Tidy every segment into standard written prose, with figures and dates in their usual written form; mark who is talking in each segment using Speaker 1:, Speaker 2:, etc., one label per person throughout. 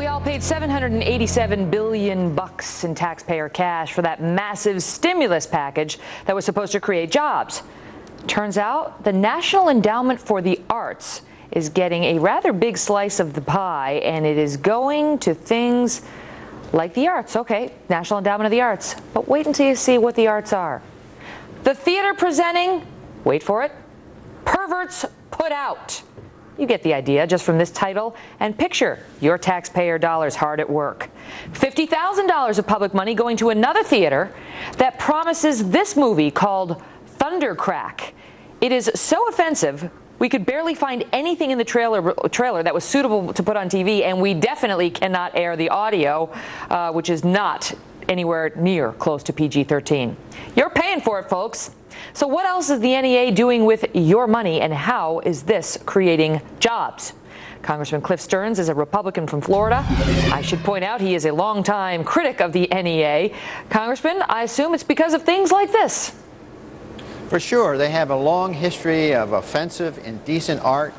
Speaker 1: We all paid $787 billion in taxpayer cash for that massive stimulus package that was supposed to create jobs. Turns out the National Endowment for the Arts is getting a rather big slice of the pie, and it is going to things like the arts. Okay, National Endowment of the Arts. But wait until you see what the arts are. The theater presenting, wait for it, Perverts Put Out. You get the idea just from this title and picture your taxpayer dollars hard at work. $50,000 of public money going to another theater that promises this movie called Thundercrack. It is so offensive, we could barely find anything in the trailer that was suitable to put on TV, and we definitely cannot air the audio, which is not anywhere near close to PG-13. You're paying for it, folks. So what else is the NEA doing with your money, and how is this creating jobs? Congressman Cliff Stearns is a Republican from Florida. I should point out he is a longtime critic of the NEA. Congressman, I assume it's because of things like this.
Speaker 2: For sure. They have a long history of offensive, indecent art.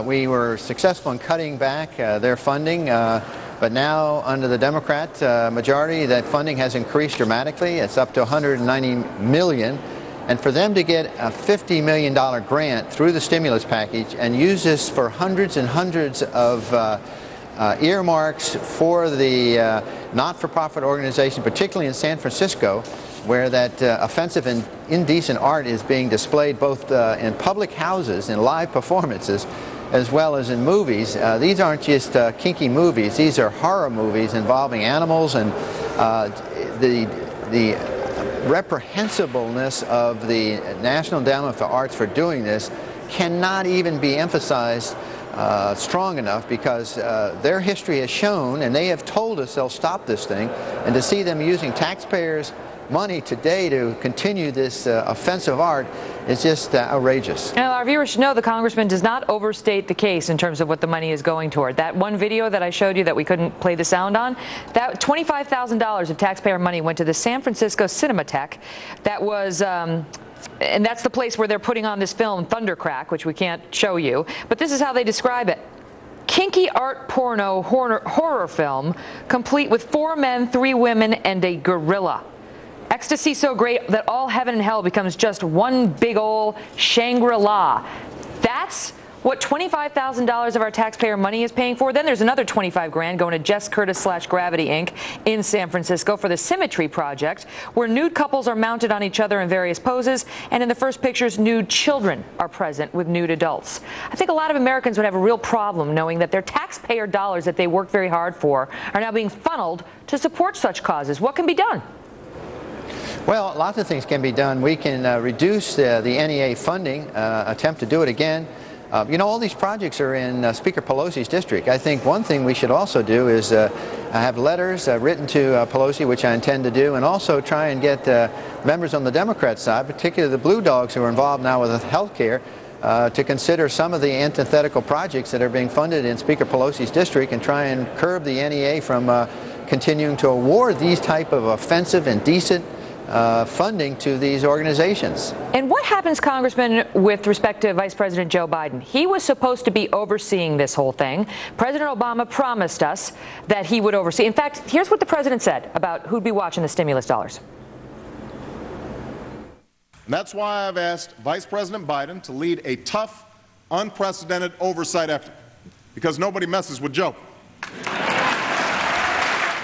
Speaker 2: We were successful in cutting back their funding, but now under the Democrat majority, that funding has increased dramatically. It's up to $190 million. And for them to get a $50 million grant through the stimulus package and use this for hundreds and hundreds of earmarks for the not-for-profit organization, particularly in San Francisco, where that offensive and indecent art is being displayed both in public houses, in live performances, as well as in movies. These aren't just kinky movies. These are horror movies involving animals, and the reprehensibleness of the National Endowment for the Arts for doing this cannot even be emphasized strong enough, because their history has shown, and they have told us they'll stop this thing, and to see them using taxpayers' money today to continue this offensive art is just outrageous.
Speaker 1: Now, our viewers should know the congressman does not overstate the case in terms of what the money is going toward. That one video that I showed you that we couldn't play the sound on, that $25,000 of taxpayer money went to the San Francisco Cinematheque. That was and that's the place where they're putting on this film Thundercrack, which we can't show you, but this is how they describe it. Kinky art porno horror film, complete with 4 men, 3 women, and a gorilla. Ecstasy so great that all heaven and hell becomes just one big ol' Shangri-La. That's what $25,000 of our taxpayer money is paying for. Then there's another 25 grand going to Jess Curtis / Gravity Inc. in San Francisco for the Symmetry Project, where nude couples are mounted on each other in various poses, and in the first pictures, nude children are present with nude adults. I think a lot of Americans would have a real problem knowing that their taxpayer dollars that they work very hard for are now being funneled to support such causes. What can be done?
Speaker 2: Well, lots of things can be done. We can reduce the NEA funding, attempt to do it again. You know, all these projects are in Speaker Pelosi's district. I think one thing we should also do is have letters written to Pelosi, which I intend to do, and also try and get members on the Democrat side, particularly the Blue Dogs who are involved now with health care, to consider some of the antithetical projects that are being funded in Speaker Pelosi's district and try and curb the NEA from continuing to award these type of offensive and indecent funding to these organizations.
Speaker 1: And what happens, Congressman, with respect to Vice President Joe Biden? He was supposed to be overseeing this whole thing. President Obama promised us that he would oversee. In fact, here's what the president said about who'd be watching the stimulus dollars.
Speaker 3: And that's why I've asked Vice President Biden to lead a tough, unprecedented oversight effort, because nobody messes with Joe.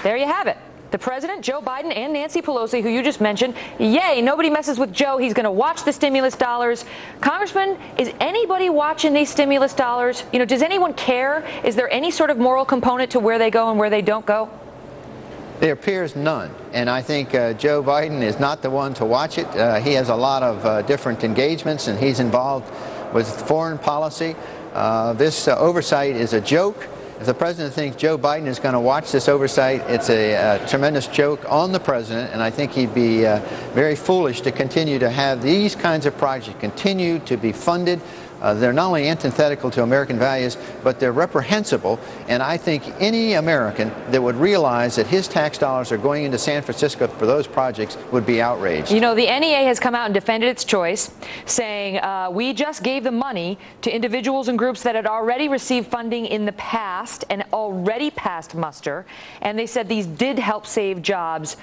Speaker 1: There you have it. The president, Joe Biden, and Nancy Pelosi, who you just mentioned, yay, nobody messes with Joe. He's going to watch the stimulus dollars. Congressman, is anybody watching these stimulus dollars? You know, does anyone care? Is there any sort of moral component to where they go and where they don't go?
Speaker 2: There appears none. And I think Joe Biden is not the one to watch it. He has a lot of different engagements, and he's involved with foreign policy. This oversight is a joke. If the president thinks Joe Biden is going to watch this oversight, it's a tremendous joke on the president, and I think he'd be very foolish to continue to have these kinds of projects continue to be funded They're not only antithetical to American values, but they're reprehensible. And I think any American that would realize that his tax dollars are going into San Francisco for those projects would be outraged.
Speaker 1: You know, the NEA has come out and defended its choice, saying we just gave the money to individuals and groups that had already received funding in the past and already passed muster. And they said these did help save jobs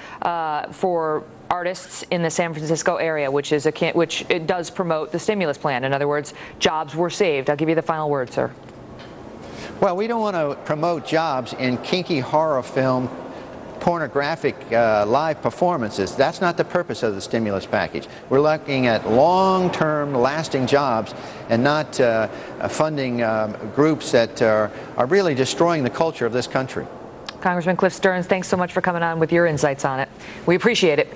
Speaker 1: for artists in the San Francisco area, which it does promote the stimulus plan. In other words, jobs were saved. I'll give you the final word, sir.
Speaker 2: Well, we don't want to promote jobs in kinky horror film, pornographic live performances. That's not the purpose of the stimulus package. We're looking at long-term, lasting jobs and not funding groups that are really destroying the culture of this country.
Speaker 1: Congressman Cliff Stearns, thanks so much for coming on with your insights on it. We appreciate it.